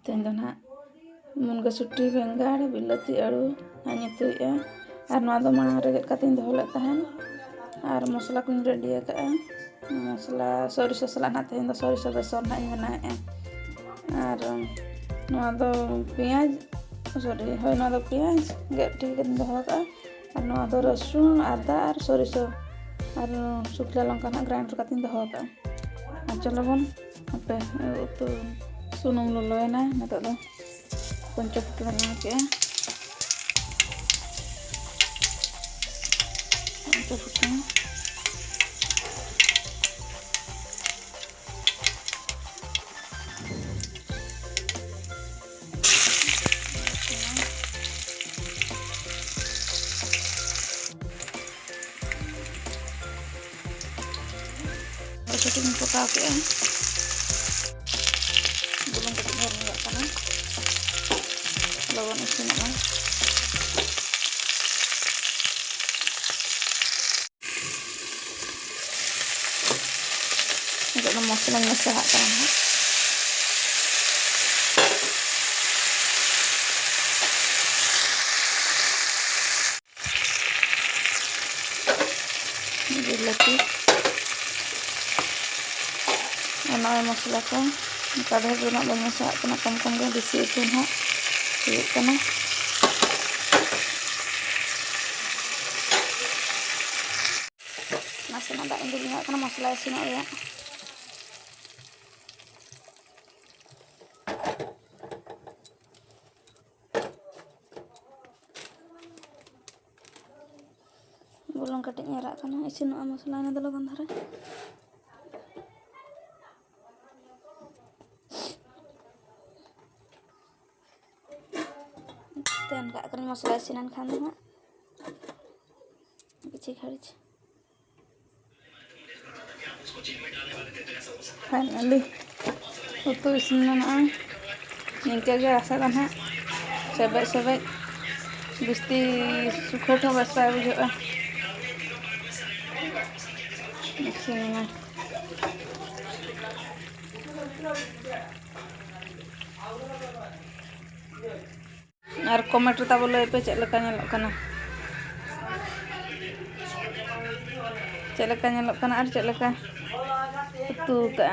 तेन दो ना मुनगा सुटी बेंगाड़ बिलाती आड़ू आनी तुया और नवा दो मांग रे गेट काते दोहले तहन और मसला को रेडी का मसला सरिष सला ना तेन दो सरिष बेसन ना बनाए और नवा दो पेंयाज सॉरी होय नवा दो पेंयाज गेट ठीक दोहो का और नवा दो रसुन आदा और सरिष और शुक्ला लंका ना ग्राइंडर काते दोहो का चलो बन पे उतु सुनुम ललोयना नता दो पंच फुटन के पंच फुटन Ini peka ke belum kedengar enggak karena lawan isi nama enggak nama masalahnya sehat kan ini letih Ana mosla ko kadha guna banyak sa kena kom ga disi itu ha itu kana masih ada intinya kana mosla sini ya belum katik nyerak kana isin mosla nya dulu kan thare तेन का कर मसला सिनन खान दो किछि खड़ी finally उतु इसना निके गे आशा कना सेबे सेबे बिस्ती सुखट बसवा बुझा मिक्सिंग और कमेंट ता बोलो पे चलका चलका और चलका उतु का